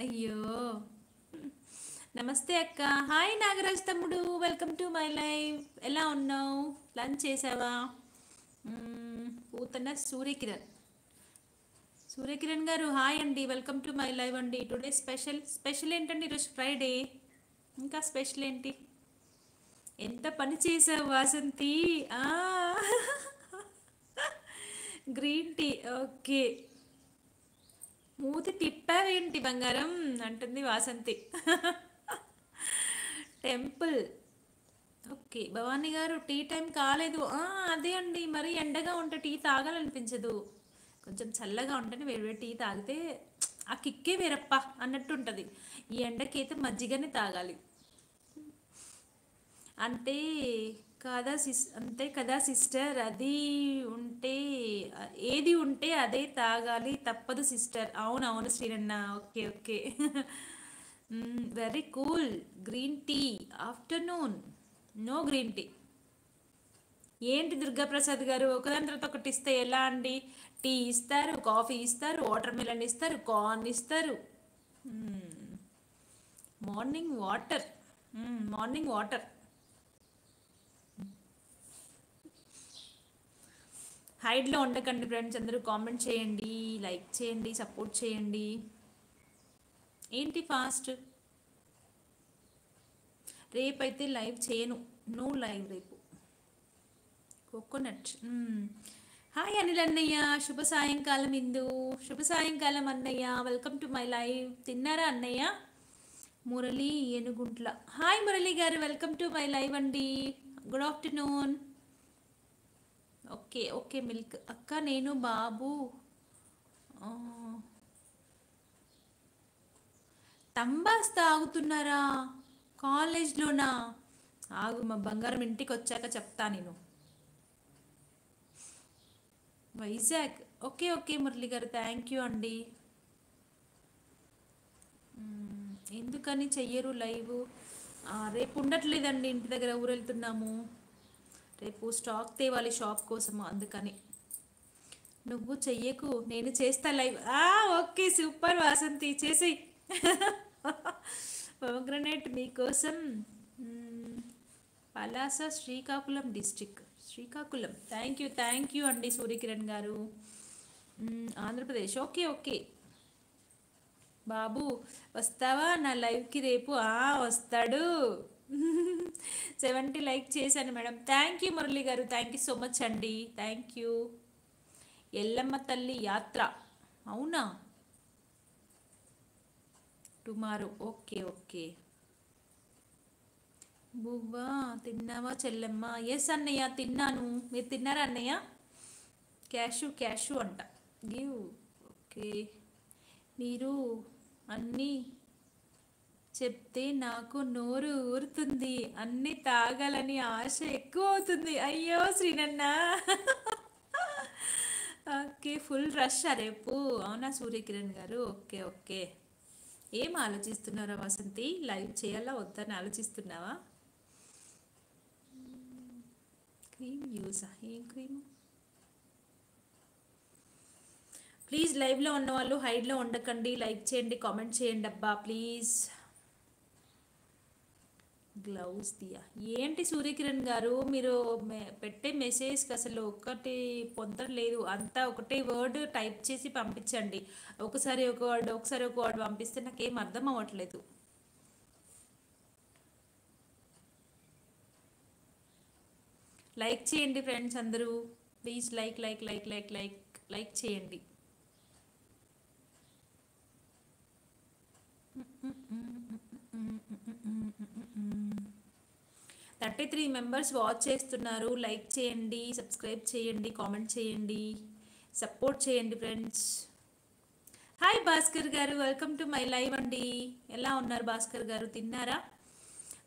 అయ్యో! నమస్తే అక్క. హాయ్ నాగరాజ్ తమ్ముడు. Welcome to my live. ఎలా ఉన్నావు? లంచ్ చేసావా? పూతన్న సూర్యకిరణ్. సూర్యకిరణ్ గారు హాయ్ అండి. వెల్కమ్ టు మై లైవ్ అండి. టుడే స్పెషల్ ఏంటండి? ఈరోజు ఫ్రైడే. ఇంకా స్పెషల్ ఏంటి? ఎంత పని చేసావు వాసంతి? ఆ గ్రీన్ టీ. ఓకే. మూతి తిప్పావేంటి బంగారం అంటుంది వాసంతి. టెంపుల్. ఓకే భవానీ గారు టీ టైం కాలేదు. అదే అండి, మరి ఎండగా ఉంటే టీ తాగాలనిపించదు. కొంచెం చల్లగా ఉంటేనే వేడి వేడి టీ తాగితే ఆ కిక్కే వేరప్ప అన్నట్టు ఉంటుంది. ఈ ఎండకైతే మజ్జిగనే తాగాలి. అంటే అంతే కదా సిస్టర్. అది ఉంటే ఏది ఉంటే అదే తాగాలి, తప్పదు సిస్టర్. అవునవును Sriranna. Okay okay. Very cool. Green tea afternoon. No green tea. ఏంటి దుర్గాప్రసాద్ గారు ఒకదాని తర్వాత ఒకటి ఇస్తే ఎలా అండి? టీ ఇస్తారు, కాఫీ ఇస్తారు, వాటర్ మిలన్ ఇస్తారు, కార్న్ ఇస్తారు. Morning water. Morning water. హైడ్లో ఉండకండి ఫ్రెండ్స్. అందరూ కామెంట్ చేయండి, లైక్ చేయండి, సపోర్ట్ చేయండి. ఏంటి ఫాస్ట్? రేపైతే లైవ్ చేయను. నో లైవ్ రేపు. కోకోనట్. హాయ్ అనిల్ అన్నయ్య. శుభ సాయంకాలం ఇందు. శుభ సాయంకాలం అన్నయ్య. Welcome to my live. తిన్నారా అన్నయ్య? మురళి ఏనుగుంట్ల. హాయ్ మురళి గారు. వెల్కమ్ టు మై లైవ్ అండి. Good afternoon. Okay okay milk అక్క. నేను బాబు ఆ, తంబాస్ తాగుతున్నారా కాలేజ్లోనా? ఆగు, మా బంగారం ఇంటికి వచ్చాక చెప్తా నేను. వైజాగ్. ఓకే ఓకే మురళి గారు, థ్యాంక్ యూ అండి. ఎందుకని చెయ్యరు లైవ్? రేపు ఉండట్లేదండి, ఇంటి దగ్గర ఊరెళ్తున్నాము. రేపు స్టాక్ తేవాలి షాప్ కోసము, అందుకని. నువ్వు చెయ్యకు, నేను చేస్తా లైవ్. ఓకే సూపర్ వాసంతి, చేసేయి. పోగ్రనేట్ మీకోసం. Palasa Srikakulam district. Srikakulam. Thank you అండి సూర్యకిరణ్ గారు. ఆంధ్రప్రదేశ్. Okay okay. బాబు వస్తావా నా లైవ్కి రేపు? వస్తాడు. 70 లైక్ చేశాను మేడం. థ్యాంక్ యూ మురళి గారు, థ్యాంక్ యూ సో మచ్ అండి. Thank you. ఎల్లమ్మ తల్లి యాత్ర. అవునా? టుమారో. Okay okay. బువ్వా తిన్నావా చెల్లెమ్మ? ఎస్ అన్నయ్య తిన్నాను. మీరు తిన్నారా అన్నయ్య? క్యాషు అంట. గివ్. ఓకే. మీరు అన్నీ చెప్తే నాకు నోరు ఊరుతుంది. అన్నీ తాగాలని ఆశ ఎక్కువ అవుతుంది. అయ్యో శ్రీనన్న. ఓకే ఫుల్ రష్ రేపు. అవునా సూర్యకిరణ్ గారు? Okay okay. ఏం ఆలోచిస్తున్నారా వసంతి? లైవ్ చేయాలా వద్దని ఆలోచిస్తున్నావా? క్రీమ్ యూసా? ఏం క్రీమ్? ప్లీజ్ లైవ్లో ఉన్న వాళ్ళు హైడ్లో ఉండకండి, లైక్ చేయండి, కామెంట్ చేయండి అబ్బా ప్లీజ్. గ్లౌజ్ దియా. ఏంటి సూర్యకిరణ్ గారు మీరు పెట్టే మెసేజ్కి అసలు ఒక్కటి పొందలేదు. అంతా ఒకటే వర్డ్ టైప్ చేసి పంపించండి. ఒకసారి ఒక వర్డ్ పంపిస్తే నాకేం అర్థం అవ్వట్లేదు. లైక్ చేయండి ఫ్రెండ్స్ అందరూ. Please like like like like like like చేయండి. 33 మెంబర్స్ వాచ్ చేస్తున్నారు. లైక్ చేయండి, సబ్స్క్రైబ్ చేయండి, కామెంట్ చేయండి, సపోర్ట్ చేయండి ఫ్రెండ్స్. హాయ్ భాస్కర్ గారు, వెల్కమ్ టు మై లైవ్ అండి. ఎలా ఉన్నారు భాస్కర్ గారు? తిన్నారా?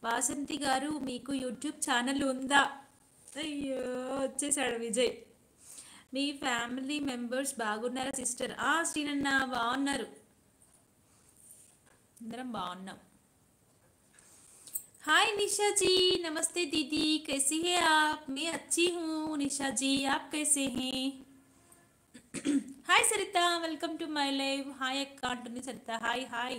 వాసంతి గారు మీకు యూట్యూబ్ ఛానల్ ఉందా? అయ్యో వచ్చేసాడు విజయ్. మీ ఫ్యామిలీ మెంబర్స్ బాగున్నారా సిస్టర్? శ్రీనన్న బాగున్నారు. అందరం బాగున్నాం. हाय निशा जी, नमस्ते दीदी, कैसी है आप? मैं अच्छी हूँ निशा जी, आप कैसे हैं? हाय सरिता, वेलकम टू माय लाइव. हाय अक्का अंटोनी सरिता. हाय हाय.